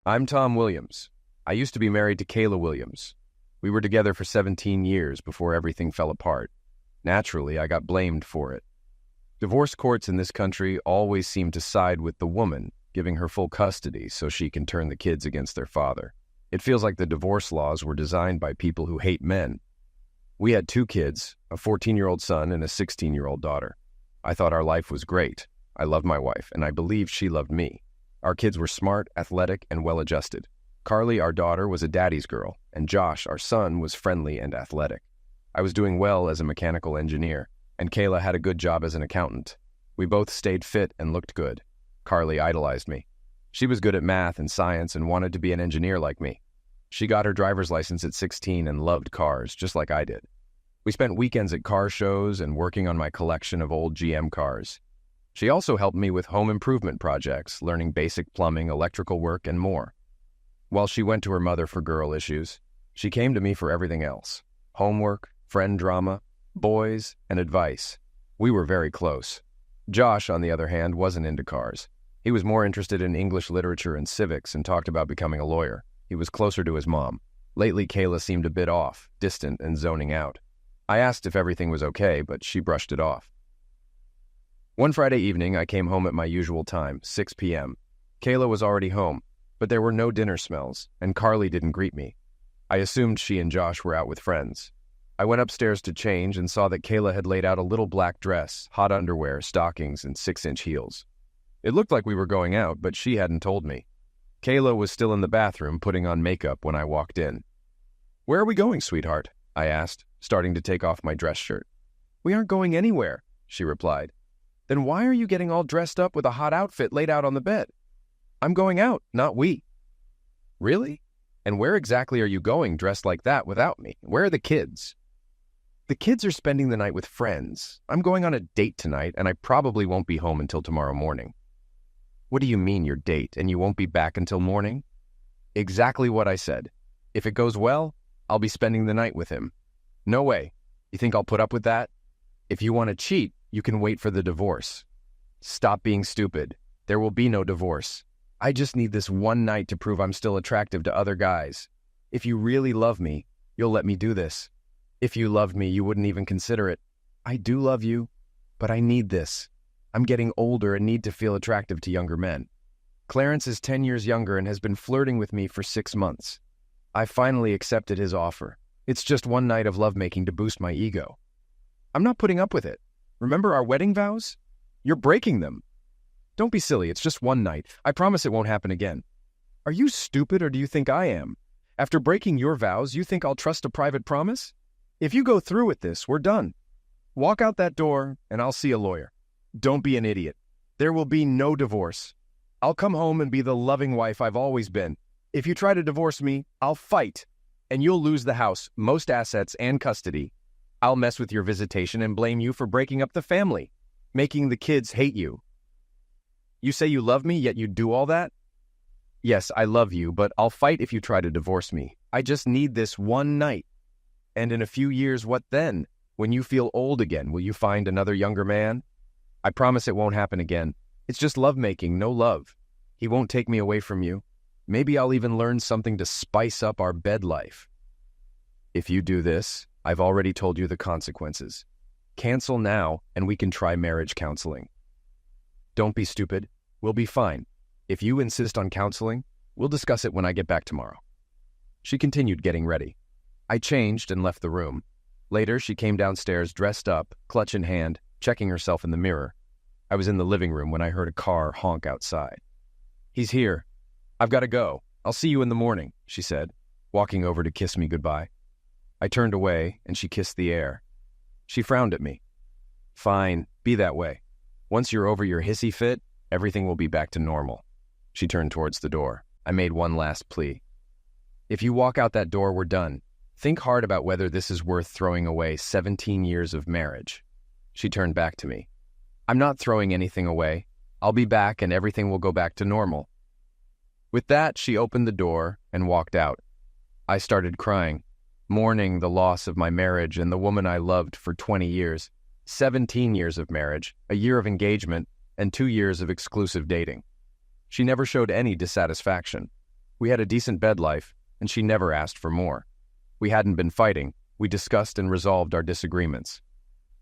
I'm Tom Williams. I used to be married to Kayla Williams. We were together for 17 years before everything fell apart. Naturally, I got blamed for it. Divorce courts in this country always seem to side with the woman, giving her full custody so she can turn the kids against their father. It feels like the divorce laws were designed by people who hate men. We had 2 kids, a 14-year-old son and a 16-year-old daughter. I thought our life was great. I loved my wife, and I believed she loved me. Our kids were smart, athletic, and well-adjusted. Carly, our daughter, was a daddy's girl, and Josh, our son, was friendly and athletic. I was doing well as a mechanical engineer, and Kayla had a good job as an accountant. We both stayed fit and looked good. Carly idolized me. She was good at math and science and wanted to be an engineer like me. She got her driver's license at 16 and loved cars, just like I did. We spent weekends at car shows and working on my collection of old GM cars. She also helped me with home improvement projects, learning basic plumbing, electrical work, and more. While she went to her mother for girl issues, she came to me for everything else: homework, friend drama, boys, and advice. We were very close. Josh, on the other hand, wasn't into cars. He was more interested in English literature and civics and talked about becoming a lawyer. He was closer to his mom. Lately, Kayla seemed a bit off, distant and zoning out. I asked if everything was okay, but she brushed it off. One Friday evening, I came home at my usual time, 6 p.m. Kayla was already home, but there were no dinner smells, and Carly didn't greet me. I assumed she and Josh were out with friends. I went upstairs to change and saw that Kayla had laid out a little black dress, hot underwear, stockings, and 6-inch heels. It looked like we were going out, but she hadn't told me. Kayla was still in the bathroom putting on makeup when I walked in. "Where are we going, sweetheart?" I asked, starting to take off my dress shirt. "We aren't going anywhere," she replied. "Then why are you getting all dressed up with a hot outfit laid out on the bed?" "I'm going out, not we." "Really? And where exactly are you going dressed like that without me? Where are the kids?" "The kids are spending the night with friends. I'm going on a date tonight, and I probably won't be home until tomorrow morning." "What do you mean, your date, and you won't be back until morning?" "Exactly what I said. If it goes well, I'll be spending the night with him." "No way. You think I'll put up with that?" "If you want to cheat, you can wait for the divorce." "Stop being stupid. There will be no divorce. I just need this one night to prove I'm still attractive to other guys. If you really love me, you'll let me do this. If you loved me, you wouldn't even consider it. I do love you, but I need this. I'm getting older and need to feel attractive to younger men. Clarence is 10 years younger and has been flirting with me for 6 months. I finally accepted his offer. It's just one night of lovemaking to boost my ego. I'm not putting up with it. Remember our wedding vows? You're breaking them. Don't be silly, it's just one night. I promise it won't happen again. Are you stupid, or do you think I am? After breaking your vows, you think I'll trust a private promise? If you go through with this, we're done. Walk out that door, and I'll see a lawyer. Don't be an idiot. There will be no divorce. I'll come home and be the loving wife I've always been. If you try to divorce me, I'll fight, and you'll lose the house, most assets, and custody. I'll mess with your visitation and blame you for breaking up the family, making the kids hate you. You say you love me, yet you do all that? Yes, I love you, but I'll fight if you try to divorce me. I just need this one night. And in a few years, what then? When you feel old again, will you find another younger man? I promise it won't happen again. It's just lovemaking, no love. He won't take me away from you. Maybe I'll even learn something to spice up our bed life. If you do this, I've already told you the consequences. Cancel now, and we can try marriage counseling. Don't be stupid. We'll be fine. If you insist on counseling, we'll discuss it when I get back tomorrow. She continued getting ready. I changed and left the room. Later, she came downstairs dressed up, clutch in hand, checking herself in the mirror. I was in the living room when I heard a car honk outside. "He's here. I've got to go. I'll see you in the morning," she said, walking over to kiss me goodbye. I turned away, and she kissed the air. She frowned at me. "Fine, be that way. Once you're over your hissy fit, everything will be back to normal." She turned towards the door. I made one last plea. "If you walk out that door, we're done. Think hard about whether this is worth throwing away 17 years of marriage." She turned back to me. "I'm not throwing anything away. I'll be back and everything will go back to normal." With that, she opened the door and walked out. I started crying, mourning the loss of my marriage and the woman I loved for 20 years, 17 years of marriage, a year of engagement, and 2 years of exclusive dating. She never showed any dissatisfaction. We had a decent bed life, and she never asked for more. We hadn't been fighting. We discussed and resolved our disagreements.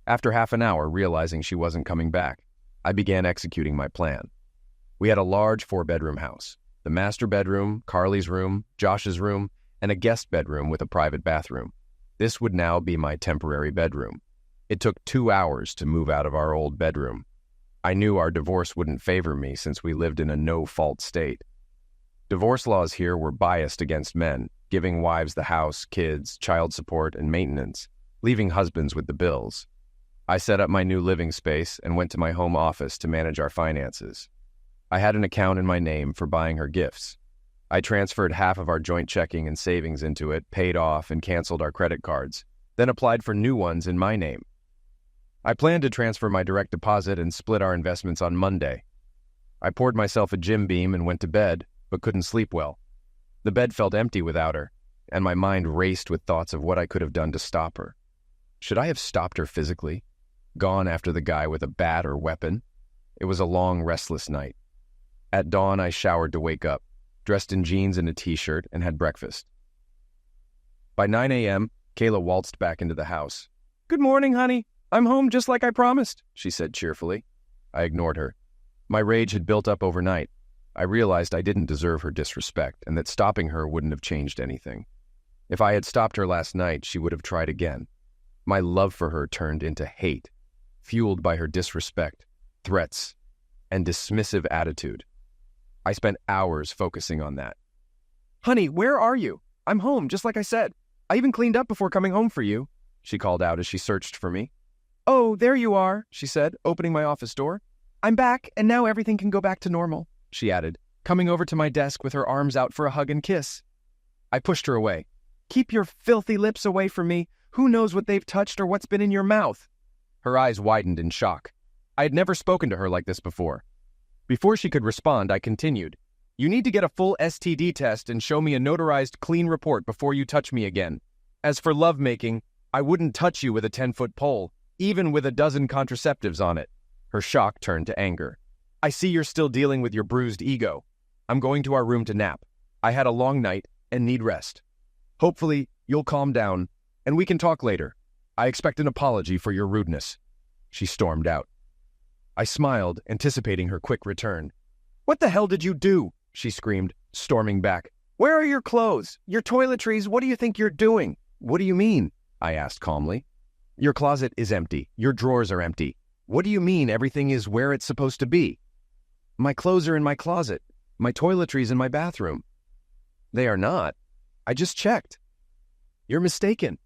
After half an hour, realizing she wasn't coming back, I began executing my plan. We had a large 4-bedroom house. The master bedroom, Carly's room, Josh's room, and a guest bedroom with a private bathroom. This would now be my temporary bedroom. It took 2 hours to move out of our old bedroom. I knew our divorce wouldn't favor me since we lived in a no-fault state. Divorce laws here were biased against men, giving wives the house, kids, child support, and maintenance, leaving husbands with the bills. I set up my new living space and went to my home office to manage our finances. I had an account in my name for buying her gifts. I transferred half of our joint checking and savings into it, paid off, and canceled our credit cards, then applied for new ones in my name. I planned to transfer my direct deposit and split our investments on Monday. I poured myself a Jim Beam and went to bed, but couldn't sleep well. The bed felt empty without her, and my mind raced with thoughts of what I could have done to stop her. Should I have stopped her physically? Gone after the guy with a bat or weapon? It was a long, restless night. At dawn, I showered to wake up, dressed in jeans and a t-shirt, and had breakfast. By 9 a.m., Kayla waltzed back into the house. "Good morning, honey. I'm home just like I promised," she said cheerfully. I ignored her. My rage had built up overnight. I realized I didn't deserve her disrespect and that stopping her wouldn't have changed anything. If I had stopped her last night, she would have tried again. My love for her turned into hate, fueled by her disrespect, threats, and dismissive attitude. I spent hours focusing on that. "Honey, where are you? I'm home, just like I said. I even cleaned up before coming home for you," she called out as she searched for me. "Oh, there you are," she said, opening my office door. "I'm back, and now everything can go back to normal," she added, coming over to my desk with her arms out for a hug and kiss. I pushed her away. "Keep your filthy lips away from me. Who knows what they've touched or what's been in your mouth?" Her eyes widened in shock. I had never spoken to her like this before. Before she could respond, I continued. "You need to get a full STD test and show me a notarized clean report before you touch me again. As for lovemaking, I wouldn't touch you with a 10-foot pole, even with a dozen contraceptives on it." Her shock turned to anger. "I see you're still dealing with your bruised ego. I'm going to our room to nap. I had a long night and need rest. Hopefully, you'll calm down, and we can talk later. I expect an apology for your rudeness." She stormed out. I smiled, anticipating her quick return. "What the hell did you do?" she screamed, storming back. "Where are your clothes? Your toiletries? What do you think you're doing?" "What do you mean?" I asked calmly. "Your closet is empty. Your drawers are empty. What do you mean everything is where it's supposed to be?" "My clothes are in my closet. My toiletries in my bathroom." "They are not. I just checked." "You're mistaken.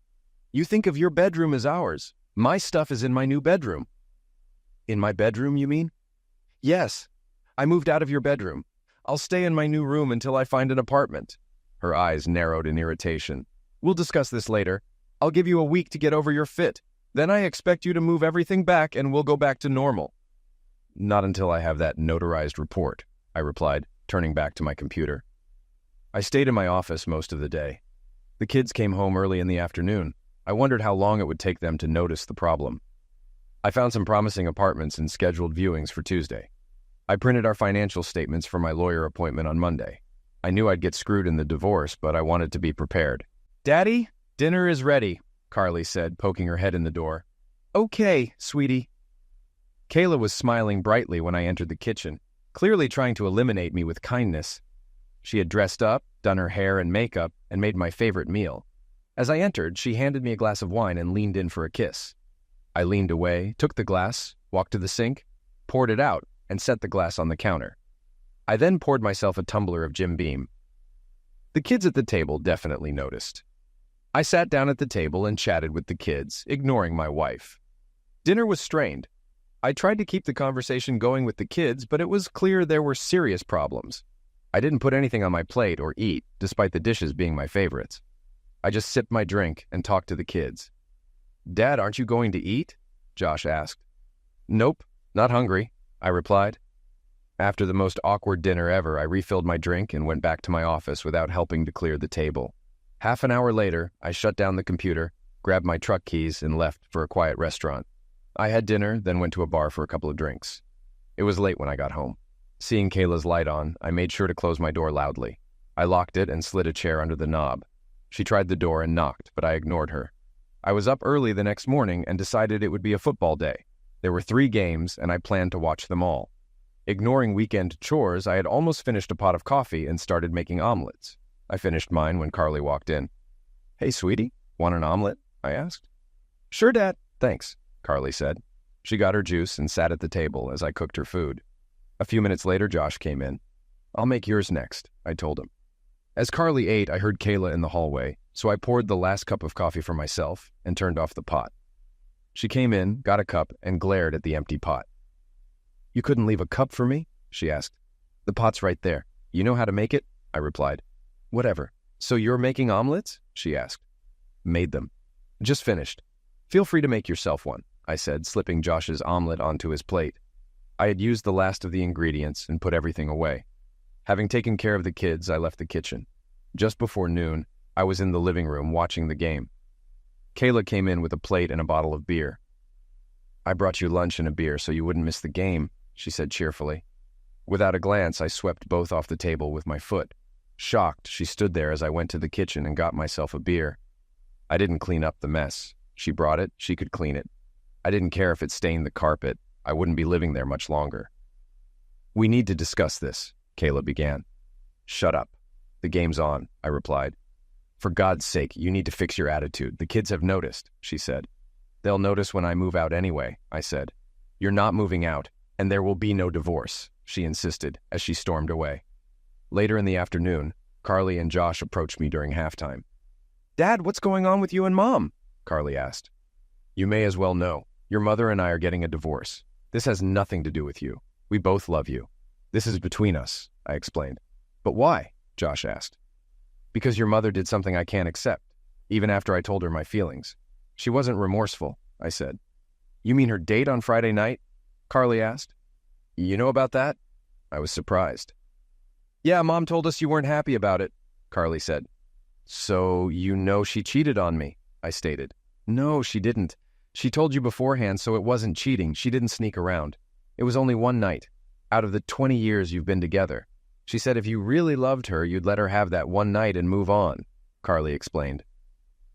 You think of your bedroom as ours. My stuff is in my new bedroom." "In my bedroom, you mean?" "Yes. I moved out of your bedroom. I'll stay in my new room until I find an apartment." Her eyes narrowed in irritation. "We'll discuss this later. I'll give you a week to get over your fit. Then I expect you to move everything back and we'll go back to normal." "Not until I have that notarized report," I replied, turning back to my computer. I stayed in my office most of the day. The kids came home early in the afternoon. I wondered how long it would take them to notice the problem. I found some promising apartments and scheduled viewings for Tuesday. I printed our financial statements for my lawyer appointment on Monday. I knew I'd get screwed in the divorce, but I wanted to be prepared. "Daddy, dinner is ready," Carly said, poking her head in the door. "Okay, sweetie." Kayla was smiling brightly when I entered the kitchen, clearly trying to eliminate me with kindness. She had dressed up, done her hair and makeup, and made my favorite meal. As I entered, she handed me a glass of wine and leaned in for a kiss. I leaned away, took the glass, walked to the sink, poured it out, and set the glass on the counter. I then poured myself a tumbler of Jim Beam. The kids at the table definitely noticed. I sat down at the table and chatted with the kids, ignoring my wife. Dinner was strained. I tried to keep the conversation going with the kids, but it was clear there were serious problems. I didn't put anything on my plate or eat, despite the dishes being my favorites. I just sipped my drink and talked to the kids. "Dad, aren't you going to eat?" Josh asked. "Nope, not hungry," I replied. After the most awkward dinner ever, I refilled my drink and went back to my office without helping to clear the table. Half an hour later, I shut down the computer, grabbed my truck keys, and left for a quiet restaurant. I had dinner, then went to a bar for a couple of drinks. It was late when I got home. Seeing Kayla's light on, I made sure to close my door loudly. I locked it and slid a chair under the knob. She tried the door and knocked, but I ignored her. I was up early the next morning and decided it would be a football day. There were 3 games, and I planned to watch them all. Ignoring weekend chores, I had almost finished a pot of coffee and started making omelets. I finished mine when Carly walked in. "Hey, sweetie, want an omelet?" I asked. "Sure, Dad. Thanks," Carly said. She got her juice and sat at the table as I cooked her food. A few minutes later, Josh came in. "I'll make yours next," I told him. As Carly ate, I heard Kayla in the hallway, so I poured the last cup of coffee for myself and turned off the pot. She came in, got a cup, and glared at the empty pot. "You couldn't leave a cup for me?" she asked. "The pot's right there. You know how to make it?" I replied. "Whatever. So you're making omelets?" she asked. "Made them. Just finished. Feel free to make yourself one," I said, slipping Josh's omelet onto his plate. I had used the last of the ingredients and put everything away. Having taken care of the kids, I left the kitchen. Just before noon, I was in the living room watching the game. Kayla came in with a plate and a bottle of beer. "I brought you lunch and a beer so you wouldn't miss the game," she said cheerfully. Without a glance, I swept both off the table with my foot. Shocked, she stood there as I went to the kitchen and got myself a beer. I didn't clean up the mess. She brought it, she could clean it. I didn't care if it stained the carpet. I wouldn't be living there much longer. "We need to discuss this," Kayla began. "Shut up. The game's on," I replied. "For God's sake, you need to fix your attitude. The kids have noticed," she said. "They'll notice when I move out anyway," I said. "You're not moving out, and there will be no divorce," she insisted as she stormed away. Later in the afternoon, Carly and Josh approached me during halftime. "Dad, what's going on with you and Mom?" Carly asked. "You may as well know. Your mother and I are getting a divorce. This has nothing to do with you. We both love you. This is between us," I explained. "But why?" Josh asked. "Because your mother did something I can't accept, even after I told her my feelings. She wasn't remorseful," I said. "You mean her date on Friday night?" Carly asked. "You know about that?" I was surprised. "Yeah, Mom told us you weren't happy about it," Carly said. "So you know she cheated on me," I stated. "No, she didn't. She told you beforehand, so it wasn't cheating. She didn't sneak around. It was only one night, out of the 20 years you've been together. She said if you really loved her, you'd let her have that one night and move on," Carly explained.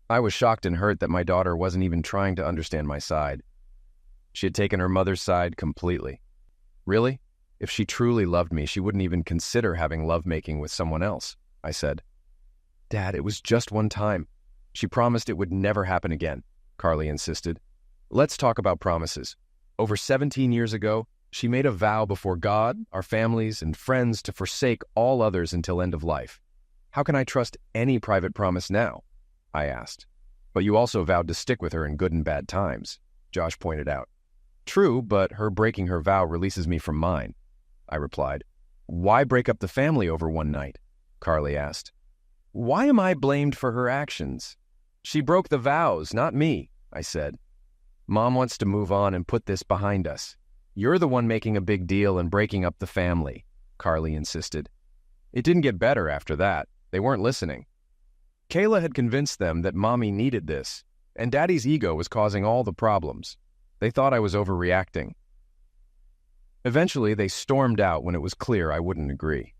I was shocked and hurt that my daughter wasn't even trying to understand my side. She had taken her mother's side completely. "Really? If she truly loved me, she wouldn't even consider having lovemaking with someone else," I said. "Dad, it was just one time. She promised it would never happen again," Carly insisted. "Let's talk about promises. Over 17 years ago, she made a vow before God, our families, and friends to forsake all others until end of life. How can I trust any private promise now?" I asked. "But you also vowed to stick with her in good and bad times," Josh pointed out. "True, but her breaking her vow releases me from mine," I replied. "Why break up the family over one night?" Carly asked. "Why am I blamed for her actions? She broke the vows, not me," I said. "Mom wants to move on and put this behind us. You're the one making a big deal and breaking up the family," Carly insisted. It didn't get better after that. They weren't listening. Kayla had convinced them that Mommy needed this, and Daddy's ego was causing all the problems. They thought I was overreacting. Eventually, they stormed out when it was clear I wouldn't agree.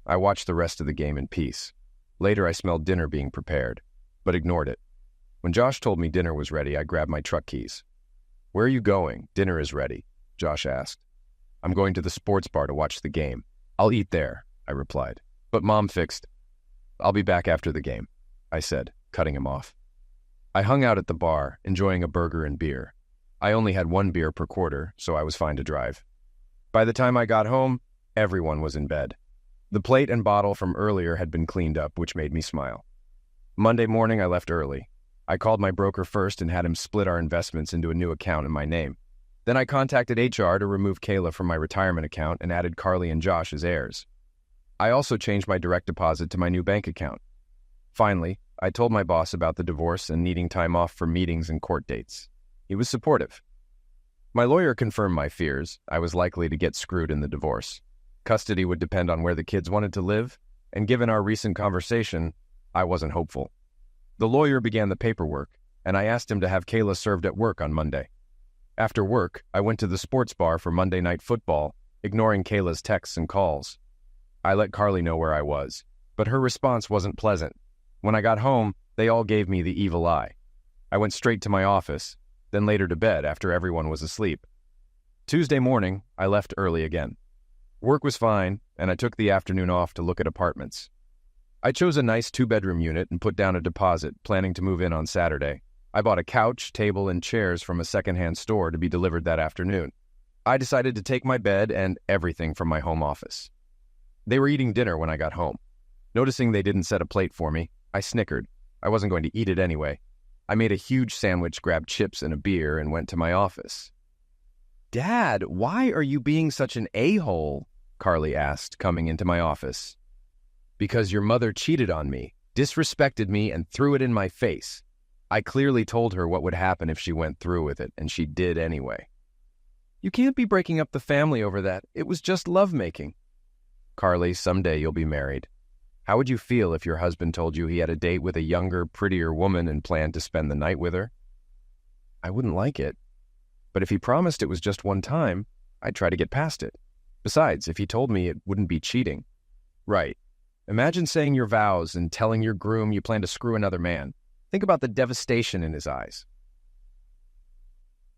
I watched the rest of the game in peace. Later, I smelled dinner being prepared, but ignored it. When Josh told me dinner was ready, I grabbed my truck keys. "Where are you going? Dinner is ready," Josh asked. "I'm going to the sports bar to watch the game. I'll eat there," I replied. "But Mom fixed." "I'll be back after the game," I said, cutting him off. I hung out at the bar, enjoying a burger and beer. I only had 1 beer per quarter, so I was fine to drive. By the time I got home, everyone was in bed. The plate and bottle from earlier had been cleaned up, which made me smile. Monday morning, I left early. I called my broker first and had him split our investments into a new account in my name. Then I contacted HR to remove Kayla from my retirement account and added Carly and Josh as heirs. I also changed my direct deposit to my new bank account. Finally, I told my boss about the divorce and needing time off for meetings and court dates. He was supportive. My lawyer confirmed my fears. I was likely to get screwed in the divorce. Custody would depend on where the kids wanted to live, and given our recent conversation, I wasn't hopeful. The lawyer began the paperwork, and I asked him to have Kayla served at work on Monday. After work, I went to the sports bar for Monday Night Football, ignoring Kayla's texts and calls. I let Carly know where I was. But her response wasn't pleasant. When I got home, they all gave me the evil eye. I went straight to my office, then later to bed after everyone was asleep. Tuesday morning, I left early again. Work was fine, and I took the afternoon off to look at apartments. I chose a nice 2-bedroom unit and put down a deposit, planning to move in on Saturday. I bought a couch, table, and chairs from a secondhand store to be delivered that afternoon. I decided to take my bed and everything from my home office. They were eating dinner when I got home. Noticing they didn't set a plate for me, I snickered. I wasn't going to eat it anyway. I made a huge sandwich, grabbed chips and a beer, and went to my office. "Dad, why are you being such an a-hole?" Carly asked, coming into my office. "Because your mother cheated on me, disrespected me, and threw it in my face. I clearly told her what would happen if she went through with it, and she did anyway." "You can't be breaking up the family over that. It was just lovemaking." "Carly, someday you'll be married. How would you feel if your husband told you he had a date with a younger, prettier woman and planned to spend the night with her?" "I wouldn't like it. But if he promised it was just one time, I'd try to get past it. Besides, if he told me it wouldn't be cheating." "Right. Imagine saying your vows and telling your groom you plan to screw another man. Think about the devastation in his eyes."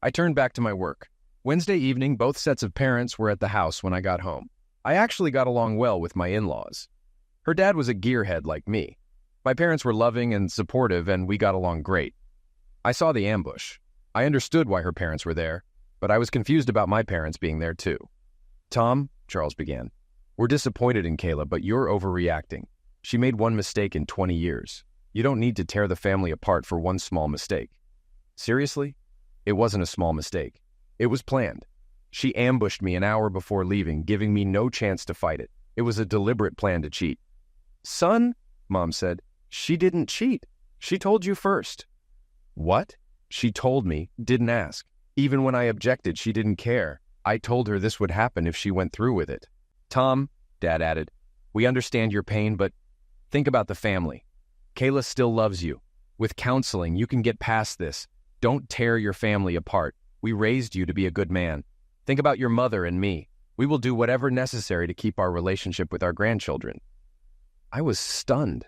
I turned back to my work. Wednesday evening, both sets of parents were at the house when I got home. I actually got along well with my in-laws. Her dad was a gearhead like me. My parents were loving and supportive, and we got along great. I saw the ambush. I understood why her parents were there, but I was confused about my parents being there too. "Tom," Charles began, "we're disappointed in Kayla, but you're overreacting. She made one mistake in 20 years. You don't need to tear the family apart for one small mistake." "Seriously? It wasn't a small mistake. It was planned. She ambushed me an hour before leaving, giving me no chance to fight it. It was a deliberate plan to cheat." "Son," Mom said, "she didn't cheat. She told you first." "What?" "She told me, didn't ask. Even when I objected, she didn't care. I told her this would happen if she went through with it." "Tom," Dad added, "we understand your pain, but think about the family. Kayla still loves you. With counseling, you can get past this. Don't tear your family apart. We raised you to be a good man. Think about your mother and me. We will do whatever necessary to keep our relationship with our grandchildren." I was stunned.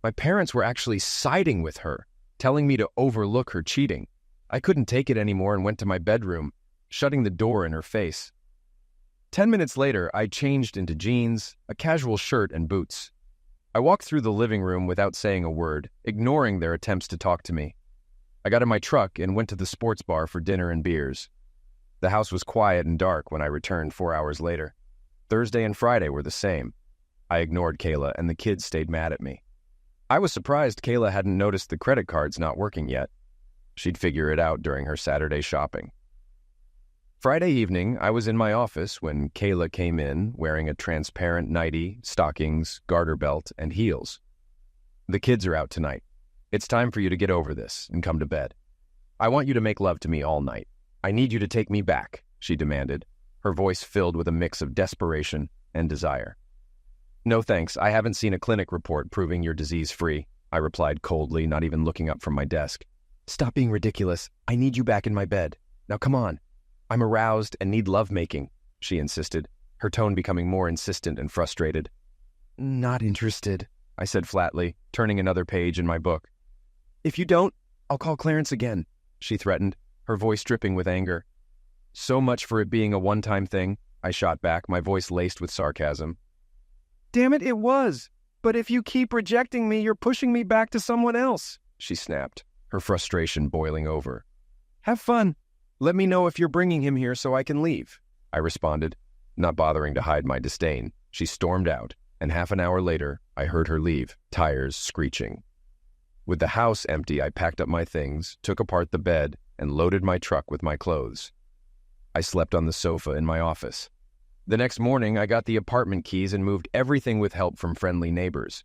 My parents were actually siding with her, telling me to overlook her cheating. I couldn't take it anymore and went to my bedroom, shutting the door in her face. 10 minutes later, I changed into jeans, a casual shirt, and boots. I walked through the living room without saying a word, ignoring their attempts to talk to me. I got in my truck and went to the sports bar for dinner and beers. The house was quiet and dark when I returned 4 hours later. Thursday and Friday were the same. I ignored Kayla, and the kids stayed mad at me. I was surprised Kayla hadn't noticed the credit cards not working yet. She'd figure it out during her Saturday shopping. Friday evening, I was in my office when Kayla came in wearing a transparent nightie, stockings, garter belt, and heels. "The kids are out tonight. It's time for you to get over this and come to bed. I want you to make love to me all night. I need you to take me back," she demanded, her voice filled with a mix of desperation and desire. "No thanks, I haven't seen a clinic report proving you're disease-free," I replied coldly, not even looking up from my desk. "Stop being ridiculous. I need you back in my bed. Now come on. I'm aroused and need lovemaking," she insisted, her tone becoming more insistent and frustrated. "Not interested," I said flatly, turning another page in my book. "If you don't, I'll call Clarence again," she threatened, her voice dripping with anger. "So much for it being a one-time thing," I shot back, my voice laced with sarcasm. "Damn it, it was. But if you keep rejecting me, you're pushing me back to someone else," she snapped, her frustration boiling over. "Have fun. Let me know if you're bringing him here so I can leave," I responded, not bothering to hide my disdain. She stormed out, and half an hour later, I heard her leave, tires screeching. With the house empty, I packed up my things, took apart the bed, and loaded my truck with my clothes. I slept on the sofa in my office. The next morning, I got the apartment keys and moved everything with help from friendly neighbors.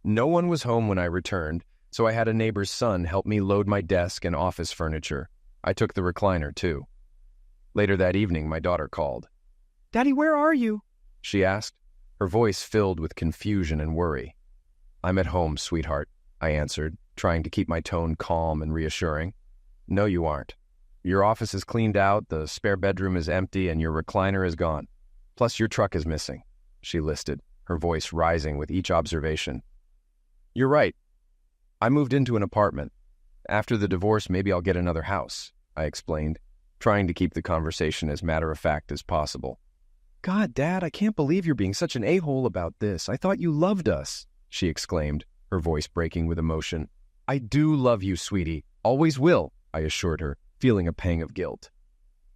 No one was home when I returned, so I had a neighbor's son help me load my desk and office furniture. I took the recliner, too. Later that evening, my daughter called. "Daddy, where are you?" she asked, her voice filled with confusion and worry. "I'm at home, sweetheart," I answered, trying to keep my tone calm and reassuring. "No, you aren't. Your office is cleaned out, the spare bedroom is empty, and your recliner is gone. Plus, your truck is missing," she listed, her voice rising with each observation. You're right. I moved into an apartment. After the divorce, maybe I'll get another house, I explained, trying to keep the conversation as matter-of-fact as possible. God, Dad, I can't believe you're being such an a-hole about this. I thought you loved us, she exclaimed, her voice breaking with emotion. I do love you, sweetie. Always will, I assured her, feeling a pang of guilt.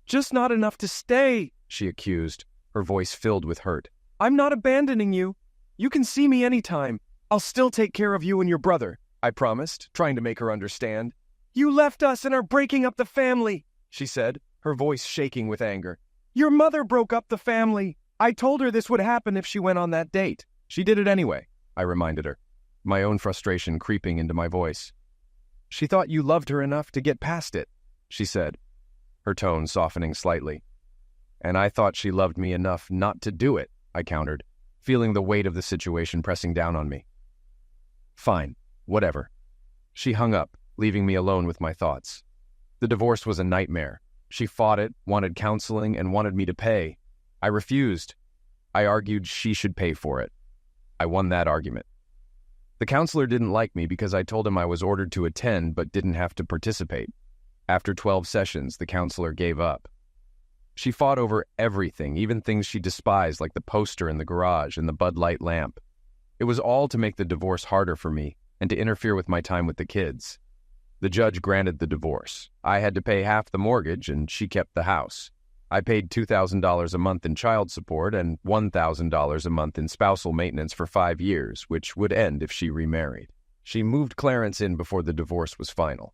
Just not enough to stay, she accused, her voice filled with hurt. I'm not abandoning you. You can see me anytime. I'll still take care of you and your brother, I promised, trying to make her understand. You left us and are breaking up the family, she said, her voice shaking with anger. Your mother broke up the family. I told her this would happen if she went on that date. She did it anyway, I reminded her, my own frustration creeping into my voice. She thought you loved her enough to get past it, she said, her tone softening slightly. And I thought she loved me enough not to do it, I countered, feeling the weight of the situation pressing down on me. Fine, whatever. She hung up, leaving me alone with my thoughts. The divorce was a nightmare. She fought it, wanted counseling, and wanted me to pay. I refused. I argued she should pay for it. I won that argument. The counselor didn't like me because I told him I was ordered to attend but didn't have to participate. After 12 sessions, the counselor gave up. She fought over everything, even things she despised like the poster in the garage and the Bud Light lamp. It was all to make the divorce harder for me and to interfere with my time with the kids. The judge granted the divorce. I had to pay half the mortgage and she kept the house. I paid $2,000 a month in child support and $1,000 a month in spousal maintenance for 5 years, which would end if she remarried. She moved Clarence in before the divorce was final.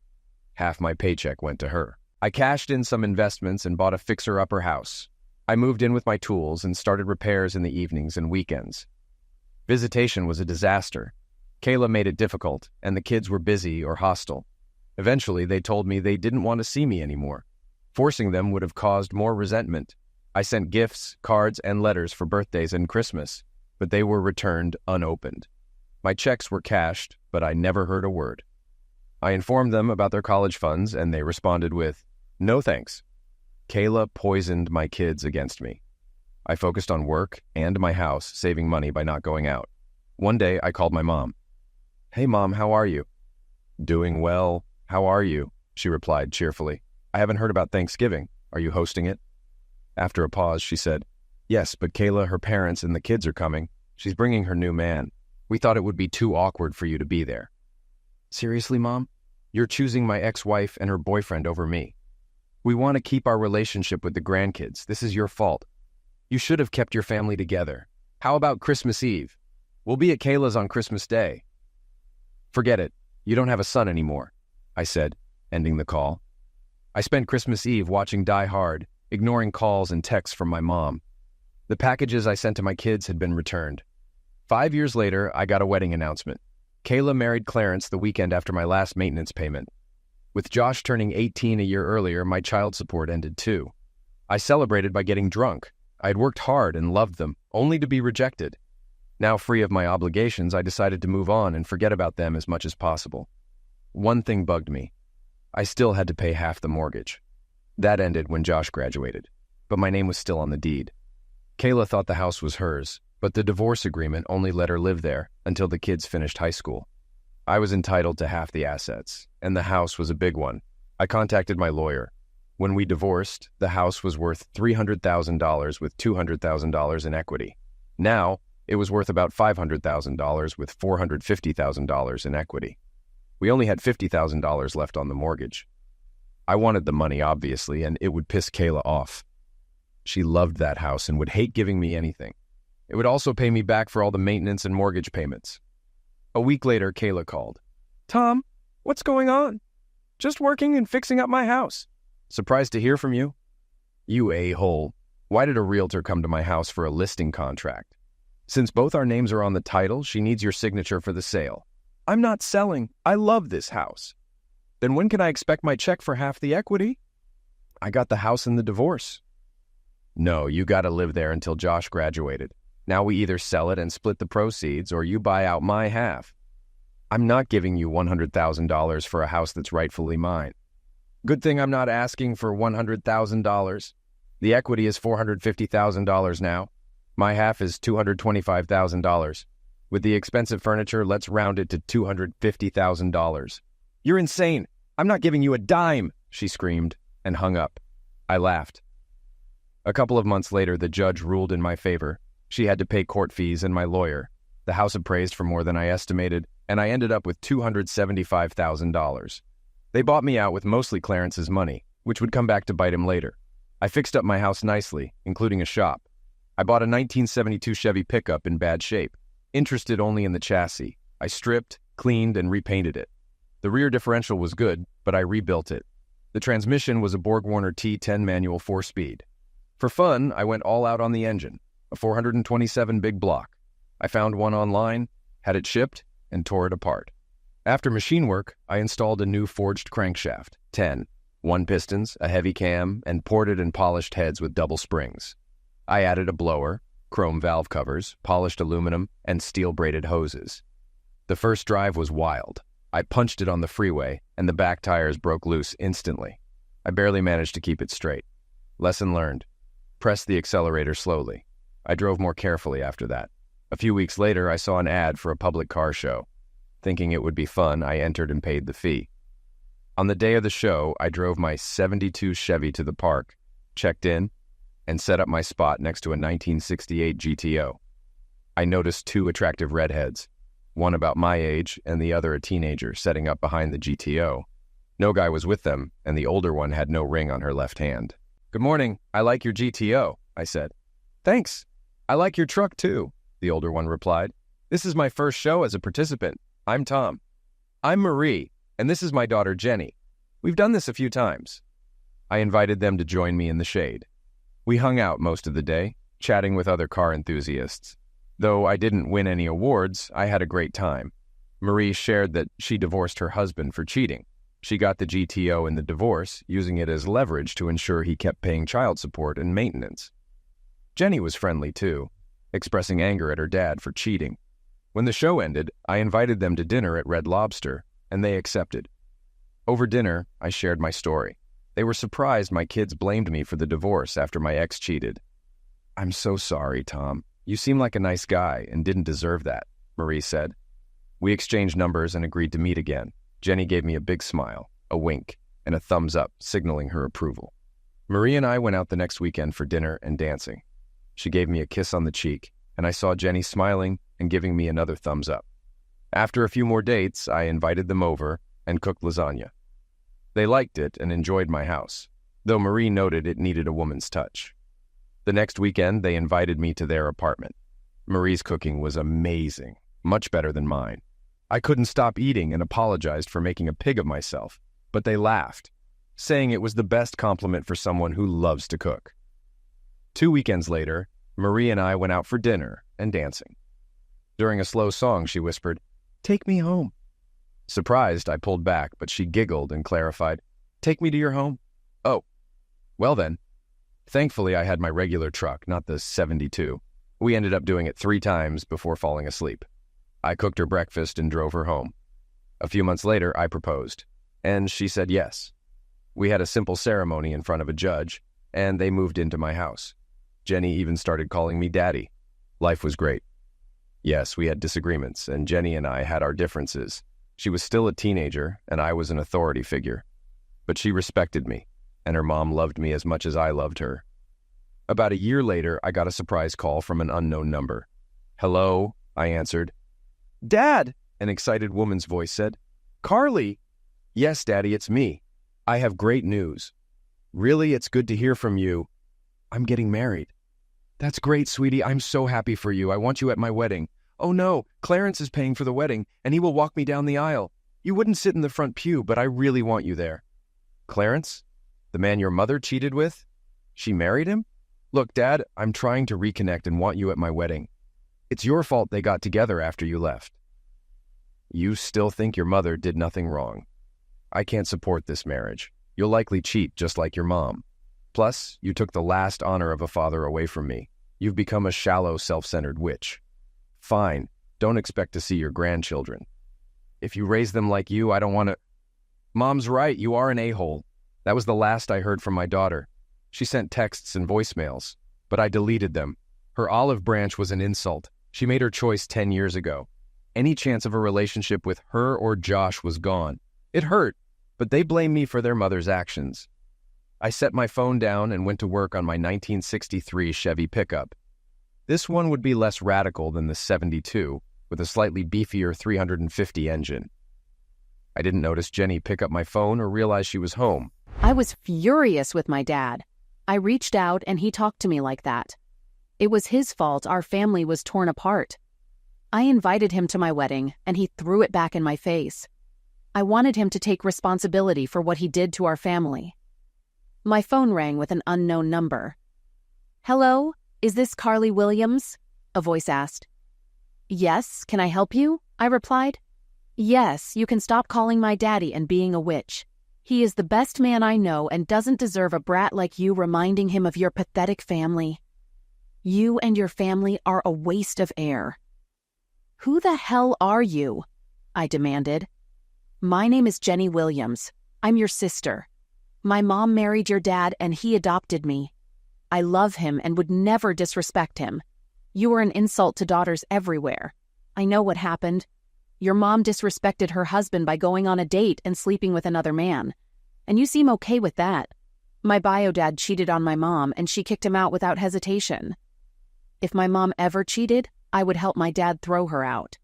Half my paycheck went to her. I cashed in some investments and bought a fixer-upper house. I moved in with my tools and started repairs in the evenings and weekends. Visitation was a disaster. Kayla made it difficult, and the kids were busy or hostile. Eventually, they told me they didn't want to see me anymore. Forcing them would have caused more resentment. I sent gifts, cards, and letters for birthdays and Christmas, but they were returned unopened. My checks were cashed, but I never heard a word. I informed them about their college funds, and they responded with, "No thanks." Kayla poisoned my kids against me. I focused on work and my house, saving money by not going out. One day, I called my mom. "Hey, Mom, how are you?" "Doing well. How are you?" she replied cheerfully. "I haven't heard about Thanksgiving. Are you hosting it?" After a pause, she said, "Yes, but Kayla, her parents, and the kids are coming. She's bringing her new man. We thought it would be too awkward for you to be there." "Seriously, Mom? You're choosing my ex-wife and her boyfriend over me. We want to keep our relationship with the grandkids. This is your fault. You should have kept your family together. How about Christmas Eve? We'll be at Kayla's on Christmas Day." "Forget it. You don't have a son anymore," I said, ending the call. I spent Christmas Eve watching Die Hard, ignoring calls and texts from my mom. The packages I sent to my kids had been returned. 5 years later, I got a wedding announcement. Kayla married Clarence the weekend after my last maintenance payment. With Josh turning 18 a year earlier, my child support ended too. I celebrated by getting drunk. I had worked hard and loved them, only to be rejected. Now free of my obligations, I decided to move on and forget about them as much as possible. One thing bugged me. I still had to pay half the mortgage. That ended when Josh graduated, but my name was still on the deed. Kayla thought the house was hers, but the divorce agreement only let her live there until the kids finished high school. I was entitled to half the assets, and the house was a big one. I contacted my lawyer. When we divorced, the house was worth $300,000 with $200,000 in equity. Now, it was worth about $500,000 with $450,000 in equity. We only had $50,000 left on the mortgage. I wanted the money, obviously, and it would piss Kayla off. She loved that house and would hate giving me anything. It would also pay me back for all the maintenance and mortgage payments. A week later, Kayla called. "Tom, what's going on?" "Just working and fixing up my house." "Surprised to hear from you." "You a-hole. Why did a realtor come to my house for a listing contract? Since both our names are on the title, she needs your signature for the sale." "I'm not selling. I love this house." "Then when can I expect my check for half the equity?" "I got the house in the divorce." "No, you got to live there until Josh graduated. Now we either sell it and split the proceeds, or you buy out my half." "I'm not giving you $100,000 for a house that's rightfully mine." "Good thing I'm not asking for $100,000. The equity is $450,000 now. My half is $225,000. With the expensive furniture, let's round it to $250,000. You're insane. I'm not giving you a dime, she screamed and hung up. I laughed. A couple of months later, the judge ruled in my favor. She had to pay court fees and my lawyer. The house appraised for more than I estimated, and I ended up with $275,000. They bought me out with mostly Clarence's money, which would come back to bite him later. I fixed up my house nicely, including a shop. I bought a 1972 Chevy pickup in bad shape, interested only in the chassis. I stripped, cleaned, and repainted it. The rear differential was good, but I rebuilt it. The transmission was a Borg-Warner T10 manual 4-speed. For fun, I went all out on the engine, a 427 big block. I found one online, had it shipped, and tore it apart. After machine work, I installed a new forged crankshaft, 10, 1 pistons, a heavy cam, and ported and polished heads with double springs. I added a blower, chrome valve covers, polished aluminum, and steel-braided hoses. The first drive was wild. I punched it on the freeway, and the back tires broke loose instantly. I barely managed to keep it straight. Lesson learned. Press the accelerator slowly. I drove more carefully after that. A few weeks later, I saw an ad for a public car show. Thinking it would be fun, I entered and paid the fee. On the day of the show, I drove my 72 Chevy to the park, checked in, and set up my spot next to a 1968 GTO. I noticed 2 attractive redheads, one about my age and the other a teenager, setting up behind the GTO. No guy was with them, and the older one had no ring on her left hand. "Good morning. I like your GTO," I said. "Thanks. I like your truck, too," the older one replied. "This is my first show as a participant. I'm Tom." "I'm Marie, and this is my daughter, Jenny. We've done this a few times." I invited them to join me in the shade. We hung out most of the day, chatting with other car enthusiasts. Though I didn't win any awards, I had a great time. Marie shared that she divorced her husband for cheating. She got the GTO in the divorce, using it as leverage to ensure he kept paying child support and maintenance. Jenny was friendly too, expressing anger at her dad for cheating. When the show ended, I invited them to dinner at Red Lobster, and they accepted. Over dinner, I shared my story. They were surprised my kids blamed me for the divorce after my ex cheated. "I'm so sorry, Tom. You seem like a nice guy and didn't deserve that," Marie said. We exchanged numbers and agreed to meet again. Jenny gave me a big smile, a wink, and a thumbs up, signaling her approval. Marie and I went out the next weekend for dinner and dancing. She gave me a kiss on the cheek, and I saw Jenny smiling and giving me another thumbs up. After a few more dates, I invited them over and cooked lasagna. They liked it and enjoyed my house, though Marie noted it needed a woman's touch. The next weekend, they invited me to their apartment. Marie's cooking was amazing, much better than mine. I couldn't stop eating and apologized for making a pig of myself, but they laughed, saying it was the best compliment for someone who loves to cook. 2 weekends later, Marie and I went out for dinner and dancing. During a slow song, she whispered, "Take me home." Surprised, I pulled back, but she giggled and clarified, "Take me to your home?" "Oh, well then." Thankfully, I had my regular truck, not the 72. We ended up doing it 3 times before falling asleep. I cooked her breakfast and drove her home. A few months later, I proposed, and she said yes. We had a simple ceremony in front of a judge, and they moved into my house. Jenny even started calling me Daddy. Life was great. Yes, we had disagreements, and Jenny and I had our differences. She was still a teenager, and I was an authority figure. But she respected me, and her mom loved me as much as I loved her. About a year later, I got a surprise call from an unknown number. "Hello," I answered. "Dad," an excited woman's voice said. "Carly." "Yes, Daddy, it's me. I have great news." "Really, it's good to hear from you. I'm getting married." "That's great, sweetie. I'm so happy for you. I want you at my wedding." "Oh no, Clarence is paying for the wedding, and he will walk me down the aisle. You wouldn't sit in the front pew, but I really want you there." "Clarence? The man your mother cheated with? She married him? Look, Dad, I'm trying to reconnect and want you at my wedding. It's your fault they got together after you left." "You still think your mother did nothing wrong. I can't support this marriage. You'll likely cheat just like your mom. Plus, you took the last honor of a father away from me. You've become a shallow, self-centered witch. Fine, don't expect to see your grandchildren. If you raise them like you, I don't want to—" "Mom's right, you are an a-hole. That was the last I heard from my daughter. She sent texts and voicemails, but I deleted them. Her olive branch was an insult. She made her choice 10 years ago. Any chance of a relationship with her or Josh was gone. It hurt, but they blame me for their mother's actions. I set my phone down and went to work on my 1963 Chevy pickup. This one would be less radical than the 72, with a slightly beefier 350 engine. I didn't notice Jenny pick up my phone or realize she was home. I was furious with my dad. I reached out and he talked to me like that. It was his fault our family was torn apart. I invited him to my wedding and he threw it back in my face. I wanted him to take responsibility for what he did to our family. My phone rang with an unknown number. "Hello, is this Carly Williams?" a voice asked. "Yes, can I help you?" I replied. "Yes, you can stop calling my daddy and being a witch. He is the best man I know and doesn't deserve a brat like you reminding him of your pathetic family. You and your family are a waste of air." "Who the hell are you?" I demanded. "My name is Jenny Williams. I'm your sister. My mom married your dad and he adopted me. I love him and would never disrespect him. You are an insult to daughters everywhere. I know what happened. Your mom disrespected her husband by going on a date and sleeping with another man. And you seem okay with that. My bio dad cheated on my mom and she kicked him out without hesitation. If my mom ever cheated, I would help my dad throw her out.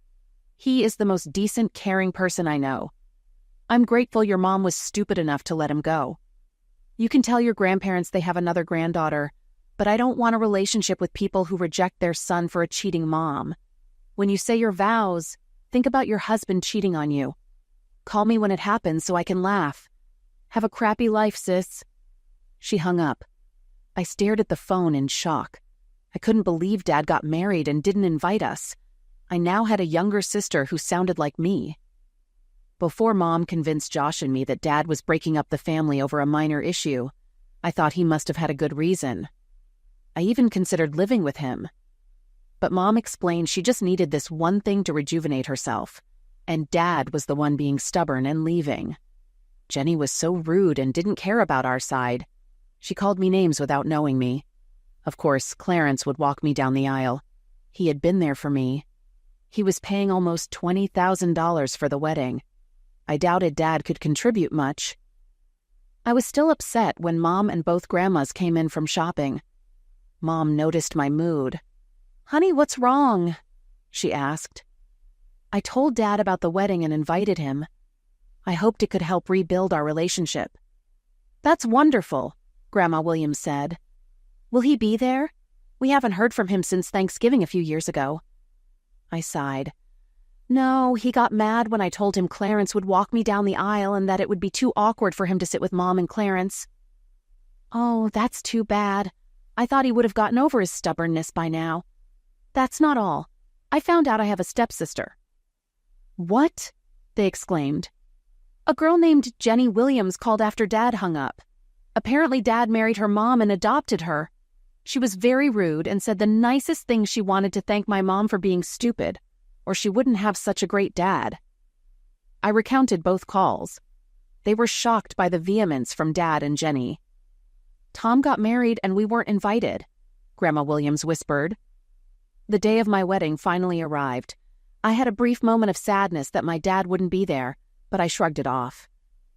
He is the most decent, caring person I know. I'm grateful your mom was stupid enough to let him go. You can tell your grandparents they have another granddaughter, but I don't want a relationship with people who reject their son for a cheating mom. When you say your vows, think about your husband cheating on you. Call me when it happens so I can laugh. Have a crappy life, sis." She hung up. I stared at the phone in shock. I couldn't believe Dad got married and didn't invite us. I now had a younger sister who sounded like me. Before Mom convinced Josh and me that Dad was breaking up the family over a minor issue, I thought he must have had a good reason. I even considered living with him. But Mom explained she just needed this one thing to rejuvenate herself, and Dad was the one being stubborn and leaving. Jenny was so rude and didn't care about our side. She called me names without knowing me. Of course, Clarence would walk me down the aisle. He had been there for me. He was paying almost $20,000 for the wedding. I doubted Dad could contribute much. I was still upset when Mom and both grandmas came in from shopping. Mom noticed my mood. "Honey, what's wrong?" she asked. I told Dad about the wedding and invited him. I hoped it could help rebuild our relationship. "That's wonderful," Grandma Williams said. "Will he be there? We haven't heard from him since Thanksgiving a few years ago." I sighed. "No, he got mad when I told him Clarence would walk me down the aisle and that it would be too awkward for him to sit with Mom and Clarence." "Oh, that's too bad. I thought he would have gotten over his stubbornness by now." "That's not all. I found out I have a stepsister." "What?" they exclaimed. "A girl named Jenny Williams called after Dad hung up. Apparently Dad married her mom and adopted her. She was very rude and said the nicest thing she wanted to thank my mom for being stupid, or she wouldn't have such a great dad." I recounted both calls. They were shocked by the vehemence from Dad and Jenny. "Tom got married and we weren't invited," Grandma Williams whispered. The day of my wedding finally arrived. I had a brief moment of sadness that my dad wouldn't be there, but I shrugged it off.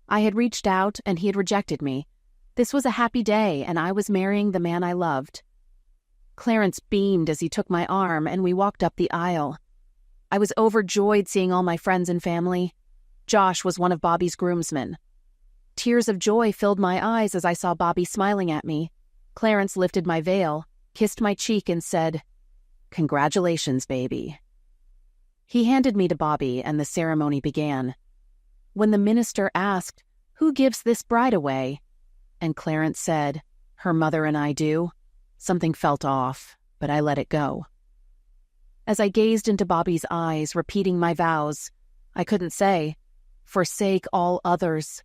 I had reached out and he had rejected me. This was a happy day and I was marrying the man I loved. Clarence beamed as he took my arm and we walked up the aisle. I was overjoyed seeing all my friends and family. Josh was one of Bobby's groomsmen. Tears of joy filled my eyes as I saw Bobby smiling at me. Clarence lifted my veil, kissed my cheek and said, "Congratulations, baby." He handed me to Bobby and the ceremony began. When the minister asked, "Who gives this bride away?" and Clarence said, "Her mother and I do," something felt off, but I let it go. As I gazed into Bobby's eyes, repeating my vows, I couldn't say, "Forsake all others."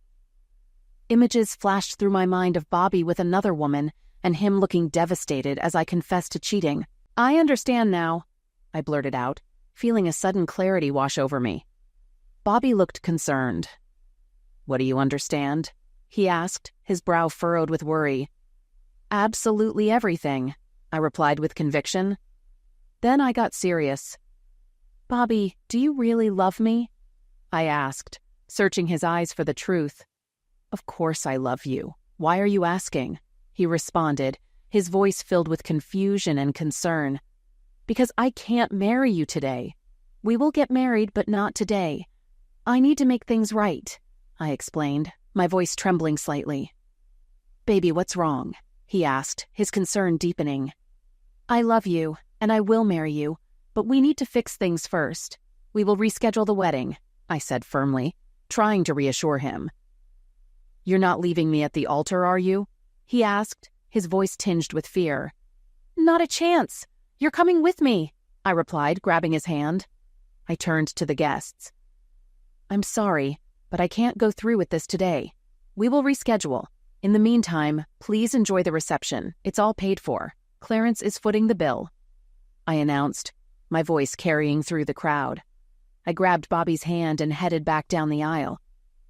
Images flashed through my mind of Bobby with another woman and him looking devastated as I confessed to cheating. "I understand now," I blurted out, feeling a sudden clarity wash over me. Bobby looked concerned. "What do you understand?" he asked, his brow furrowed with worry. "Absolutely everything," I replied with conviction. Then I got serious. Bobby, do you really love me? I asked, searching his eyes for the truth. Of course I love you. Why are you asking? He responded, his voice filled with confusion and concern. Because I can't marry you today. We will get married, but not today. I need to make things right, I explained, my voice trembling slightly. Baby, what's wrong? He asked, his concern deepening. I love you, and I will marry you, but we need to fix things first. We will reschedule the wedding, I said firmly, trying to reassure him. You're not leaving me at the altar, are you? He asked, his voice tinged with fear. Not a chance. You're coming with me, I replied, grabbing his hand. I turned to the guests. I'm sorry, but I can't go through with this today. We will reschedule. In the meantime, please enjoy the reception. It's all paid for. Clarence is footing the bill, I announced, my voice carrying through the crowd. I grabbed Bobby's hand and headed back down the aisle.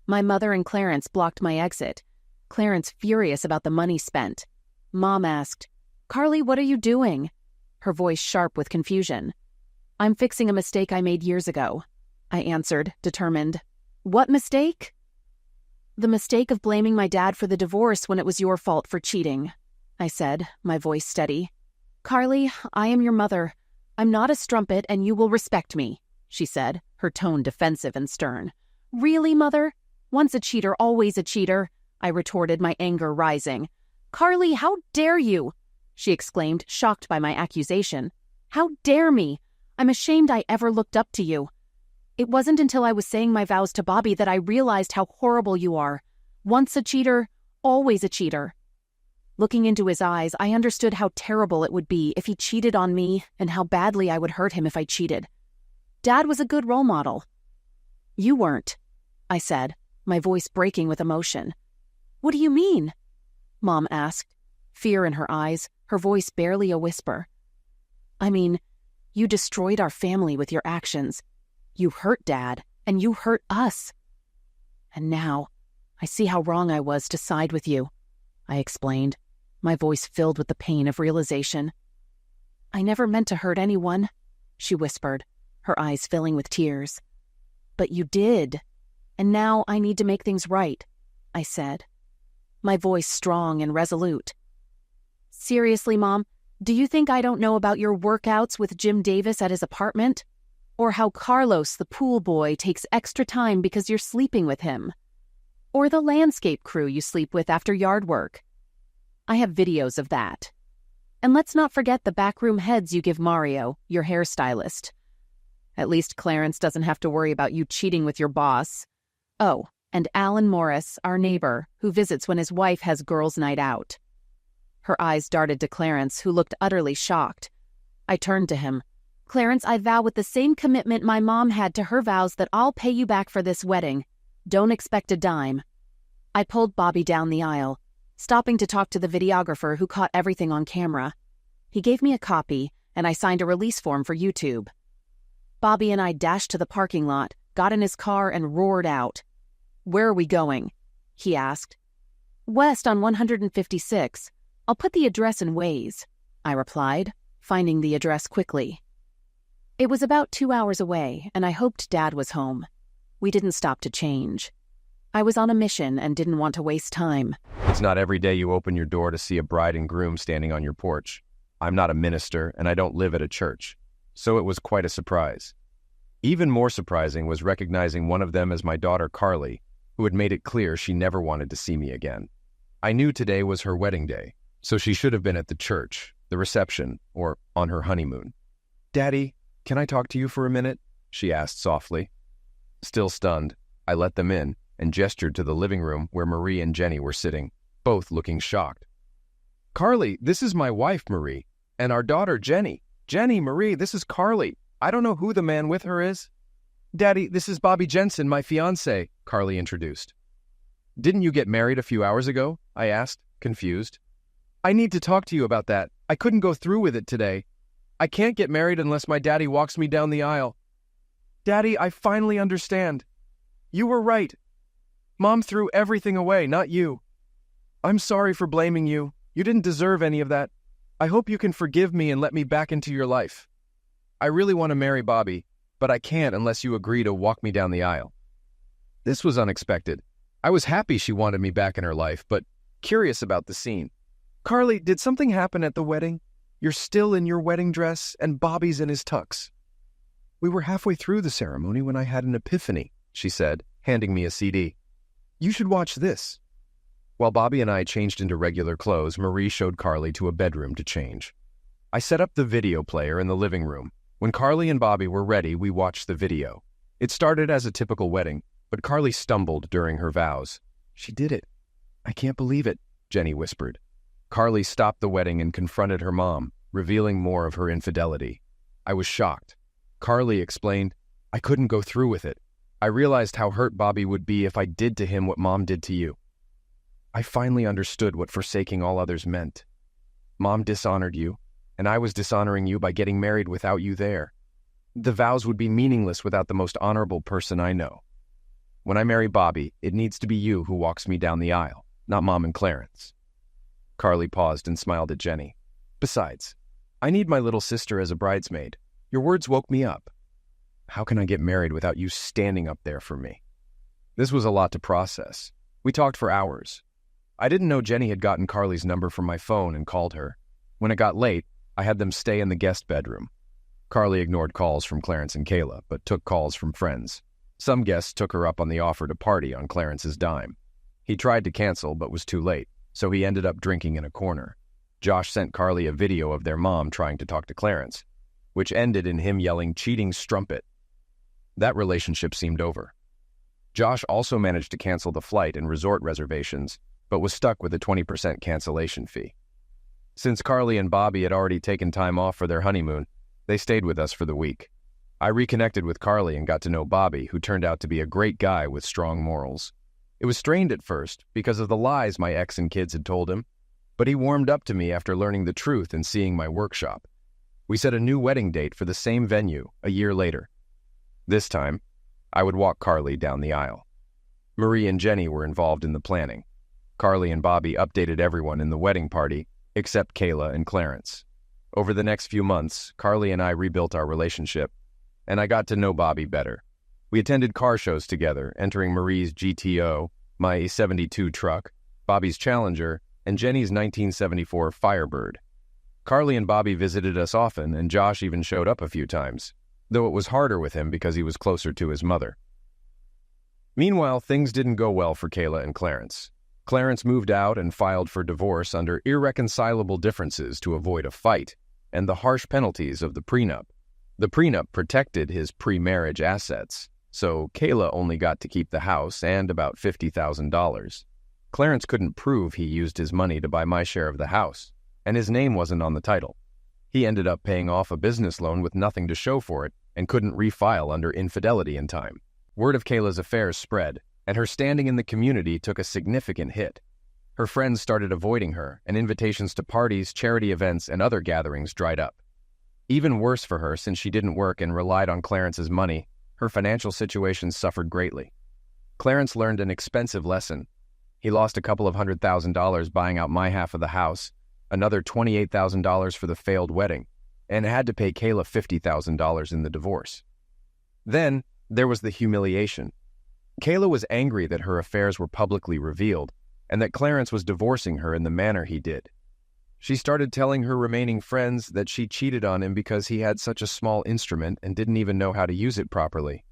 My mother and Clarence blocked my exit, Clarence furious about the money spent. Mom asked, Carly, what are you doing? Her voice sharp with confusion. I'm fixing a mistake I made years ago, I answered, determined. What mistake? The mistake of blaming my dad for the divorce when it was your fault for cheating, I said, my voice steady. Carly, I am your mother. I'm not a strumpet and you will respect me, she said, her tone defensive and stern. Really, Mother? Once a cheater, always a cheater, I retorted, my anger rising. Carly, how dare you? She exclaimed, shocked by my accusation. How dare me? I'm ashamed I ever looked up to you. It wasn't until I was saying my vows to Bobby that I realized how horrible you are. Once a cheater, always a cheater. Looking into his eyes, I understood how terrible it would be if he cheated on me and how badly I would hurt him if I cheated. Dad was a good role model. You weren't, I said, my voice breaking with emotion. What do you mean? Mom asked, fear in her eyes, her voice barely a whisper. I mean, you destroyed our family with your actions. You hurt Dad, and you hurt us. And now, I see how wrong I was to side with you, I explained, my voice filled with the pain of realization. I never meant to hurt anyone, she whispered, her eyes filling with tears. But you did, and now I need to make things right, I said, my voice strong and resolute. Seriously, Mom, do you think I don't know about your workouts with Jim Davis at his apartment? Or how Carlos, the pool boy, takes extra time because you're sleeping with him? Or the landscape crew you sleep with after yard work? I have videos of that. And let's not forget the backroom heads you give Mario, your hairstylist. At least Clarence doesn't have to worry about you cheating with your boss. Oh, and Alan Morris, our neighbor, who visits when his wife has girls' night out. Her eyes darted to Clarence, who looked utterly shocked. I turned to him. Clarence, I vow with the same commitment my mom had to her vows that I'll pay you back for this wedding. Don't expect a dime. I pulled Bobby down the aisle, stopping to talk to the videographer who caught everything on camera. He gave me a copy, and I signed a release form for YouTube. Bobby and I dashed to the parking lot, got in his car, and roared out. Where are we going? He asked. West on 156. I'll put the address in Waze, I replied, finding the address quickly. It was about 2 hours away, and I hoped Dad was home. We didn't stop to change. I was on a mission and didn't want to waste time. It's not every day you open your door to see a bride and groom standing on your porch. I'm not a minister, and I don't live at a church, so it was quite a surprise. Even more surprising was recognizing one of them as my daughter Carly, who had made it clear she never wanted to see me again. I knew today was her wedding day, so she should have been at the church, the reception, or on her honeymoon. Daddy, can I talk to you for a minute? She asked softly. Still stunned, I let them in and gestured to the living room where Marie and Jenny were sitting, both looking shocked. Carly, this is my wife, Marie, and our daughter, Jenny. Jenny, Marie, this is Carly. I don't know who the man with her is. Daddy, this is Bobby Jensen, my fiancé, Carly introduced. Didn't you get married a few hours ago? I asked, confused. I need to talk to you about that. I couldn't go through with it today. I can't get married unless my daddy walks me down the aisle. Daddy, I finally understand. You were right. Mom threw everything away, not you. I'm sorry for blaming you. You didn't deserve any of that. I hope you can forgive me and let me back into your life. I really want to marry Bobby, but I can't unless you agree to walk me down the aisle." This was unexpected. I was happy she wanted me back in her life, but curious about the scene. "Carly, did something happen at the wedding? You're still in your wedding dress, and Bobby's in his tux." "We were halfway through the ceremony when I had an epiphany," she said, handing me a CD. "You should watch this." While Bobby and I changed into regular clothes, Marie showed Carly to a bedroom to change. I set up the video player in the living room. When Carly and Bobby were ready, we watched the video. It started as a typical wedding, but Carly stumbled during her vows. "She did it. I can't believe it," Jenny whispered. Carly stopped the wedding and confronted her mom, revealing more of her infidelity. I was shocked. Carly explained, "I couldn't go through with it. I realized how hurt Bobby would be if I did to him what Mom did to you. I finally understood what forsaking all others meant. Mom dishonored you, and I was dishonoring you by getting married without you there. The vows would be meaningless without the most honorable person I know. When I marry Bobby, it needs to be you who walks me down the aisle, not Mom and Clarence." Carly paused and smiled at Jenny. "Besides, I need my little sister as a bridesmaid. Your words woke me up. How can I get married without you standing up there for me?" This was a lot to process. We talked for hours. I didn't know Jenny had gotten Carly's number from my phone and called her. When it got late, I had them stay in the guest bedroom. Carly ignored calls from Clarence and Kayla, but took calls from friends. Some guests took her up on the offer to party on Clarence's dime. He tried to cancel, but was too late, so he ended up drinking in a corner. Josh sent Carly a video of their mom trying to talk to Clarence, which ended in him yelling, "Cheating strumpet." That relationship seemed over. Josh also managed to cancel the flight and resort reservations, but was stuck with a 20% cancellation fee. Since Carly and Bobby had already taken time off for their honeymoon, they stayed with us for the week. I reconnected with Carly and got to know Bobby, who turned out to be a great guy with strong morals. It was strained at first because of the lies my ex and kids had told him, but he warmed up to me after learning the truth and seeing my workshop. We set a new wedding date for the same venue a year later. This time, I would walk Carly down the aisle. Marie and Jenny were involved in the planning. Carly and Bobby updated everyone in the wedding party, except Kayla and Clarence. Over the next few months, Carly and I rebuilt our relationship, and I got to know Bobby better. We attended car shows together, entering Marie's GTO, my '72 truck, Bobby's Challenger, and Jenny's 1974 Firebird. Carly and Bobby visited us often, and Josh even showed up a few times, though it was harder with him because he was closer to his mother. Meanwhile, things didn't go well for Kayla and Clarence. Clarence moved out and filed for divorce under irreconcilable differences to avoid a fight and the harsh penalties of the prenup. The prenup protected his pre-marriage assets, so Kayla only got to keep the house and about $50,000. Clarence couldn't prove he used his money to buy my share of the house, and his name wasn't on the title. He ended up paying off a business loan with nothing to show for it and couldn't refile under infidelity in time. Word of Kayla's affairs spread, and her standing in the community took a significant hit. Her friends started avoiding her, and invitations to parties, charity events, and other gatherings dried up. Even worse for her, since she didn't work and relied on Clarence's money, her financial situation suffered greatly. Clarence learned an expensive lesson. He lost a couple of $100,000 buying out my half of the house, another $28,000 for the failed wedding, and had to pay Kayla $50,000 in the divorce. Then there was the humiliation. Kayla was angry that her affairs were publicly revealed and that Clarence was divorcing her in the manner he did. She started telling her remaining friends that she cheated on him because he had such a small instrument and didn't even know how to use it properly.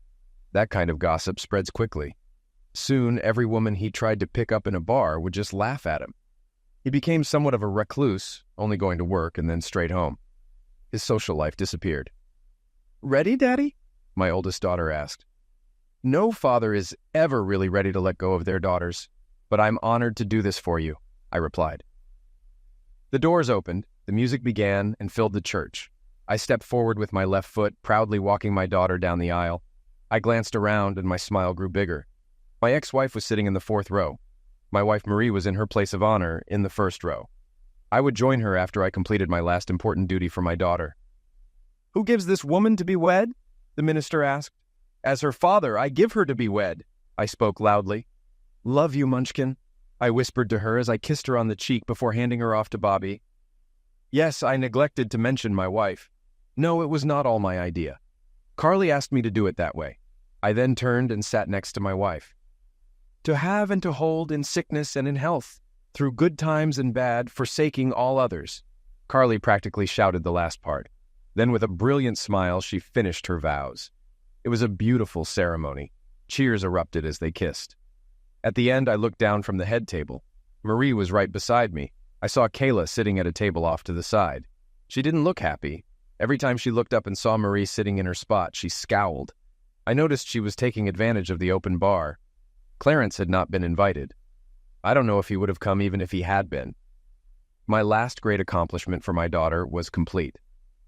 That kind of gossip spreads quickly. Soon, every woman he tried to pick up in a bar would just laugh at him. He became somewhat of a recluse, only going to work and then straight home. His social life disappeared. "Ready, Daddy?" my oldest daughter asked. No father is ever really ready to let go of their daughters, but I'm honored to do this for you, I replied. The doors opened, the music began, and filled the church. I stepped forward with my left foot, proudly walking my daughter down the aisle. I glanced around, and my smile grew bigger. My ex-wife was sitting in the 4th row. My wife Marie was in her place of honor in the 1st row. I would join her after I completed my last important duty for my daughter. "Who gives this woman to be wed?" the minister asked. "As her father, I give her to be wed," I spoke loudly. "Love you, Munchkin," I whispered to her as I kissed her on the cheek before handing her off to Bobby. Yes, I neglected to mention my wife. No, it was not all my idea. Carly asked me to do it that way. I then turned and sat next to my wife. To have and to hold in sickness and in health, through good times and bad, forsaking all others. Carly practically shouted the last part. Then with a brilliant smile, she finished her vows. It was a beautiful ceremony. Cheers erupted as they kissed. At the end, I looked down from the head table. Marie was right beside me. I saw Kayla sitting at a table off to the side. She didn't look happy. Every time she looked up and saw Marie sitting in her spot, she scowled. I noticed she was taking advantage of the open bar. Clarence had not been invited. I don't know if he would have come even if he had been. My last great accomplishment for my daughter was complete.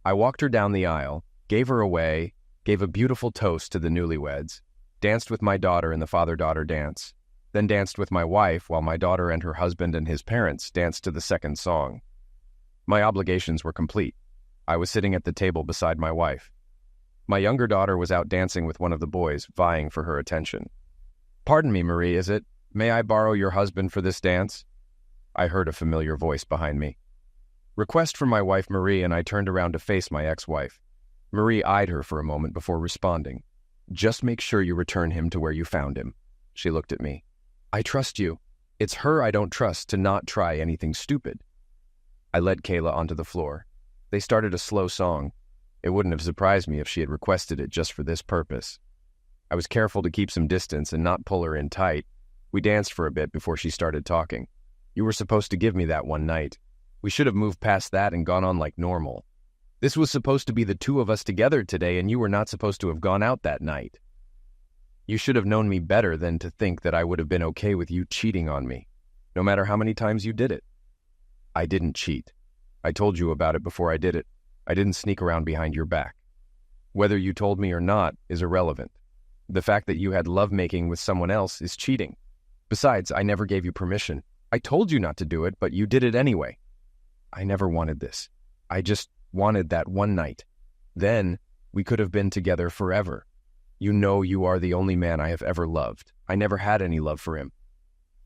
I walked her down the aisle, gave her away, gave a beautiful toast to the newlyweds, danced with my daughter in the father-daughter dance, then danced with my wife while my daughter and her husband and his parents danced to the second song. My obligations were complete. I was sitting at the table beside my wife. My younger daughter was out dancing with one of the boys, vying for her attention. "Pardon me, Marie, is it? May I borrow your husband for this dance?" I heard a familiar voice behind me. Request from my wife Marie, and I turned around to face my ex-wife. Marie eyed her for a moment before responding. "Just make sure you return him to where you found him." She looked at me. "I trust you. It's her I don't trust to not try anything stupid." I led Kayla onto the floor. They started a slow song. It wouldn't have surprised me if she had requested it just for this purpose. I was careful to keep some distance and not pull her in tight. We danced for a bit before she started talking. "You were supposed to give me that one night. We should have moved past that and gone on like normal. This was supposed to be the two of us together today, and you were not supposed to have gone out that night. You should have known me better than to think that I would have been okay with you cheating on me, no matter how many times you did it." "I didn't cheat. I told you about it before I did it. I didn't sneak around behind your back. Whether you told me or not is irrelevant. The fact that you had lovemaking with someone else is cheating. Besides, I never gave you permission. I told you not to do it, but you did it anyway. I never wanted this. I just wanted that one night. Then we could have been together forever. You know you are the only man I have ever loved. I never had any love for him.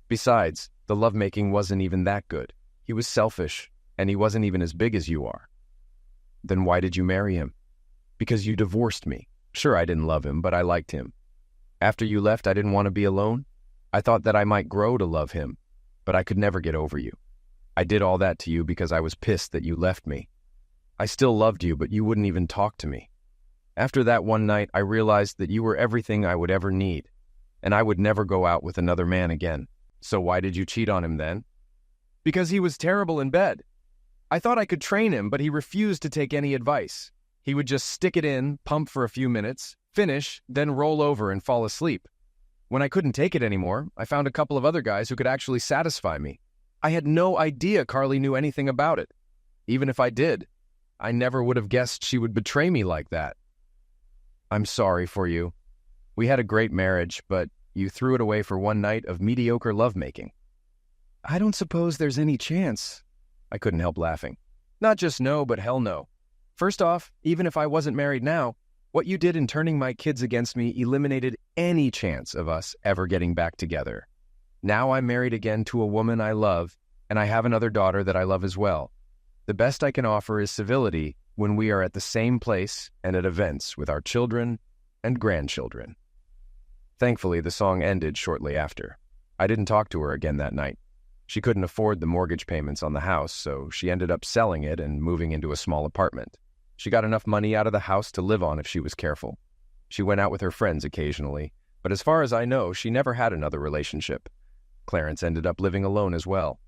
Besides, the lovemaking wasn't even that good. He was selfish, and he wasn't even as big as you are." "Then why did you marry him?" "Because you divorced me. Sure, I didn't love him, but I liked him. After you left, I didn't want to be alone. I thought that I might grow to love him, but I could never get over you. I did all that to you because I was pissed that you left me. I still loved you, but you wouldn't even talk to me. After that one night, I realized that you were everything I would ever need, and I would never go out with another man again. So why did you cheat on him then?" "Because he was terrible in bed. I thought I could train him, but he refused to take any advice. He would just stick it in, pump for a few minutes, finish, then roll over and fall asleep. When I couldn't take it anymore, I found a couple of other guys who could actually satisfy me. I had no idea Carly knew anything about it. Even if I did, I never would have guessed she would betray me like that. I'm sorry for you. We had a great marriage, but you threw it away for one night of mediocre lovemaking." "I don't suppose there's any chance." I couldn't help laughing. "Not just no, but hell no. First off, even if I wasn't married now, what you did in turning my kids against me eliminated any chance of us ever getting back together. Now I'm married again to a woman I love, and I have another daughter that I love as well. The best I can offer is civility when we are at the same place and at events with our children and grandchildren." Thankfully, the song ended shortly after. I didn't talk to her again that night. She couldn't afford the mortgage payments on the house, so she ended up selling it and moving into a small apartment. She got enough money out of the house to live on if she was careful. She went out with her friends occasionally, but as far as I know, she never had another relationship. Clarence ended up living alone as well.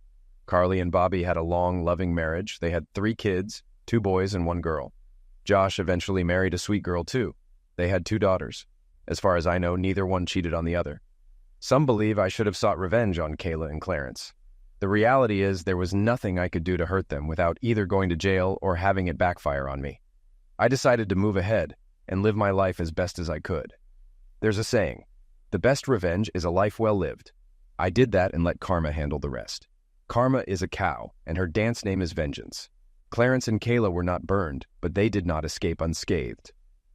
Carly and Bobby had a long, loving marriage. They had 3 kids, 2 boys and 1 girl. Josh eventually married a sweet girl too. They had 2 daughters. As far as I know, neither one cheated on the other. Some believe I should have sought revenge on Kayla and Clarence. The reality is there was nothing I could do to hurt them without either going to jail or having it backfire on me. I decided to move ahead and live my life as best as I could. There's a saying, the best revenge is a life well lived. I did that and let karma handle the rest. Karma is a cow, and her dance name is vengeance. Clarence and Kayla were not burned, but they did not escape unscathed.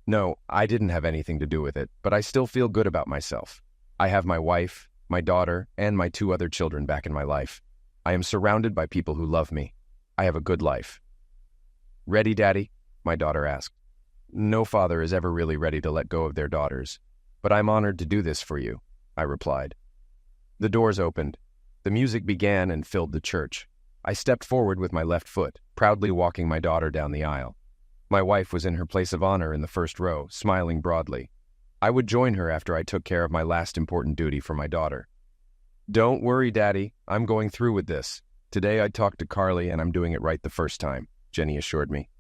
No, I didn't have anything to do with it, but I still feel good about myself. I have my wife, my daughter, and my 2 other children back in my life. I am surrounded by people who love me. I have a good life. Ready, Daddy? My daughter asked. No father is ever really ready to let go of their daughters, but I'm honored to do this for you, I replied. The doors opened. The music began and filled the church. I stepped forward with my left foot, proudly walking my daughter down the aisle. My wife was in her place of honor in the first row, smiling broadly. I would join her after I took care of my last important duty for my daughter. Don't worry, Daddy. I'm going through with this. Today I talked to Carly and I'm doing it right the first time, Jenny assured me.